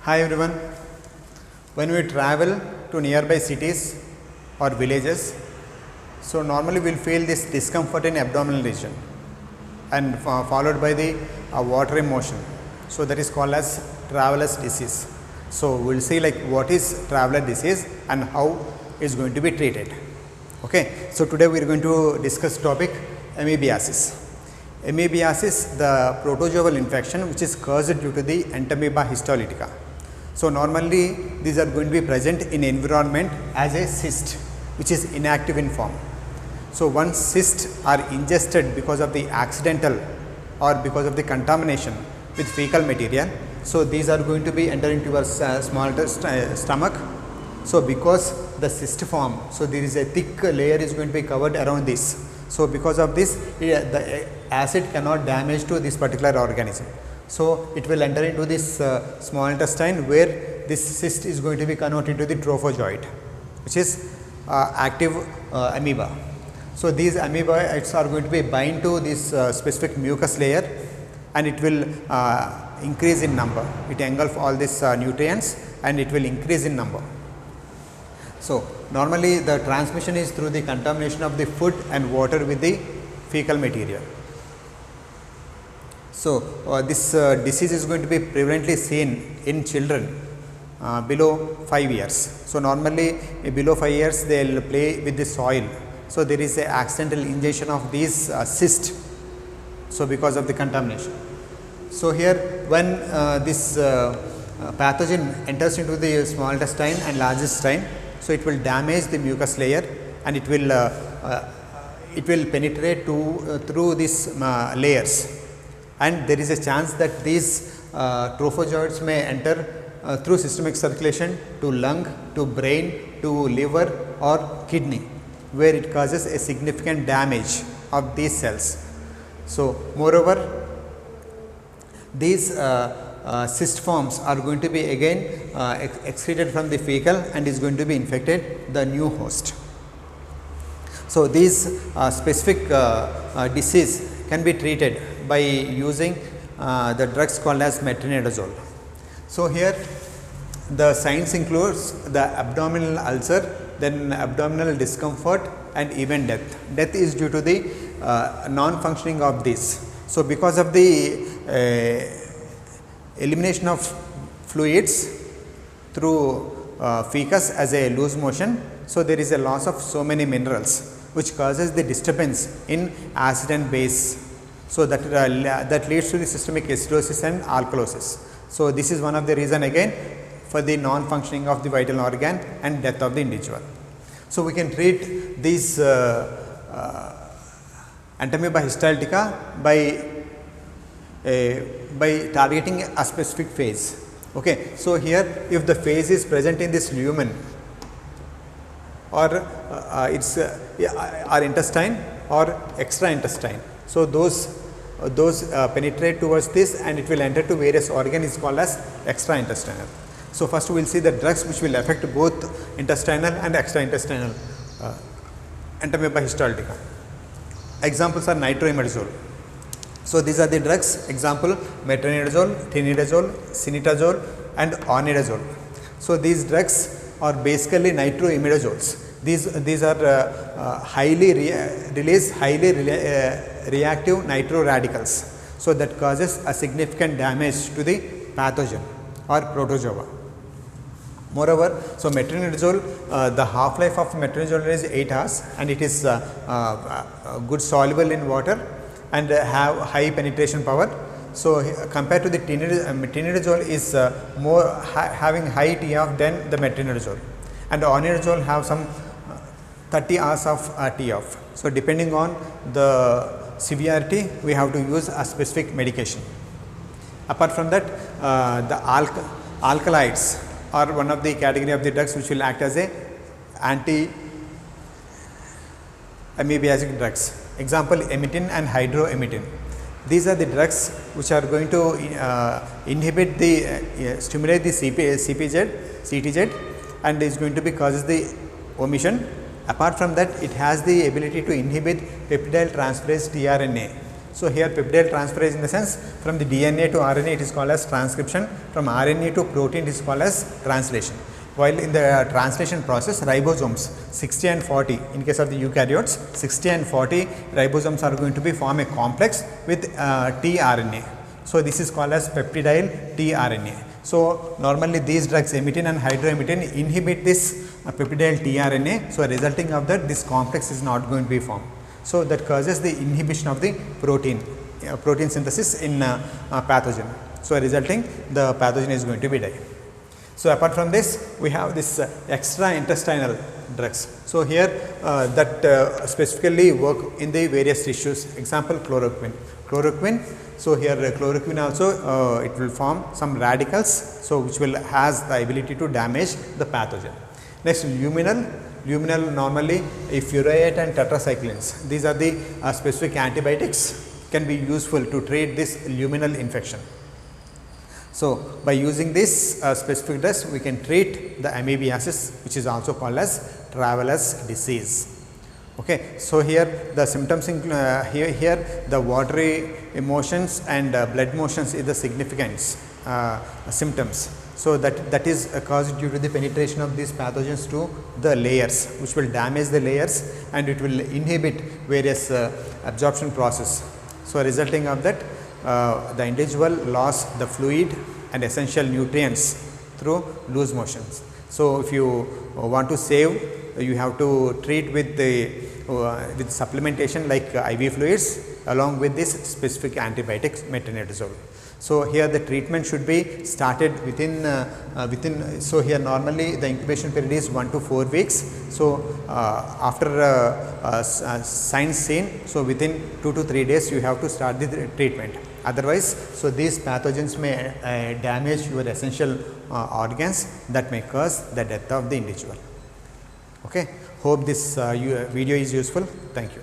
Hi everyone. When we travel to nearby cities or villages, so normally we will feel this discomfort in abdominal region and followed by the watery motion. So that is called as traveler's disease. So we will see like what is traveler disease and how it is going to be treated. Okay. So today we are going to discuss topic amoebiasis. Amoebiasis, the protozoal infection which is caused due to the Entamoeba histolytica. So normally these are going to be present in environment as a cyst which is inactive in form. So once cysts are ingested because of the accidental or because of the contamination with fecal material, so these are going to be enter into your small stomach. So because the cyst form, so there is a thick layer is going to be covered around this. So because of this, the acid cannot damage to this particular organism. So it will enter into this small intestine where this cyst is going to be converted into the trophozoite, which is active amoeba. So these amoeba are going to be bind to this specific mucus layer, and it will increase in number. It engulf all these nutrients and it will increase in number. So normally the transmission is through the contamination of the food and water with the fecal material. So this disease is going to be prevalently seen in children below 5 years. So normally below 5 years they will play with the soil. So there is a accidental ingestion of these cysts. So because of the contamination. So here when this pathogen enters into the small intestine and large intestine, so it will damage the mucus layer and it will penetrate through these layers, and there is a chance that these trophozoites may enter through systemic circulation to lung, to brain, to liver or kidney, where it causes a significant damage of these cells. So moreover, these cyst forms are going to be again excreted from the fecal and is going to be infected the new host. So these specific disease can be treated by using the drugs called as metronidazole. So here the signs includes the abdominal ulcer, then abdominal discomfort and even death. Death is due to the non-functioning of this. So because of the elimination of fluids through fecus as a loose motion, so there is a loss of so many minerals which causes the disturbance in acid and base. So that leads to the systemic acidosis and alkalosis. So this is one of the reason again for the non-functioning of the vital organ and death of the individual. So we can treat these Entamoeba histolytica by targeting a specific phase. Okay. So here if the phase is present in this lumen or its or intestine or extra intestine, so those penetrate towards this and it will enter to various organs is called as extra intestinal. So first we will see the drugs which will affect both intestinal and extra intestinal Entamoeba histolytica. Examples are nitroimidazole. So these are the drugs, example metronidazole, tinidazole, sinitazole and onidazole. So these drugs are basically nitroimidazoles. These are highly reactive nitro radicals. So that causes a significant damage to the pathogen or protozoa. Moreover, so metronidazole, the half life of metronidazole is 8 hours and it is good soluble in water and have high penetration power. So compared to the tinidazole is having high TF than the metronidazole, and the onidazole have some 30 hours of TF. So depending on the severity, we have to use a specific medication. Apart from that, the alkaloids are one of the category of the drugs which will act as a anti-amoebiatic drugs. Example emitin and hydroemitin. These are the drugs which are going to inhibit the stimulate the CTZ and is going to be causes the omission. Apart from that, it has the ability to inhibit peptidyl transferase tRNA So here peptide transferase in the sense from the DNA to RNA it is called as transcription, from RNA to protein it is called as translation. While in the translation process, ribosomes 60 and 40 in case of the eukaryotes, 60 and 40 ribosomes are going to be form a complex with tRNA. So this is called as peptidyl tRNA. So normally these drugs emitin and hydroemitin inhibit this peptidyl tRNA. So resulting of that this complex is not going to be formed. So that causes the inhibition of the protein synthesis in pathogen. So resulting the pathogen is going to be die. So apart from this, we have this extra intestinal drugs. So here that specifically work in the various tissues. Example chloroquine. Chloroquine. So here chloroquine also it will form some radicals. So which will has the ability to damage the pathogen. Next luminal. Luminal normally furoate and tetracyclines. These are the specific antibiotics can be useful to treat this luminal infection. So by using this specific drugs we can treat the amoebiasis, which is also called as traveler's disease. Okay. So here the symptoms include here the watery emotions and blood motions is the significant symptoms. So that is caused due to the penetration of these pathogens to the layers, which will damage the layers and it will inhibit various absorption process. So resulting of that the individual lost the fluid and essential nutrients through loose motions. So if you want to save, you have to treat with the with supplementation like IV fluids along with this specific antibiotics metronidazole. So here the treatment should be started within so here normally the incubation period is 1 to 4 weeks. So after signs seen, so within 2 to 3 days you have to start the treatment. Otherwise, so these pathogens may damage your essential organs that may cause the death of the individual. Okay. Hope this video is useful. Thank you.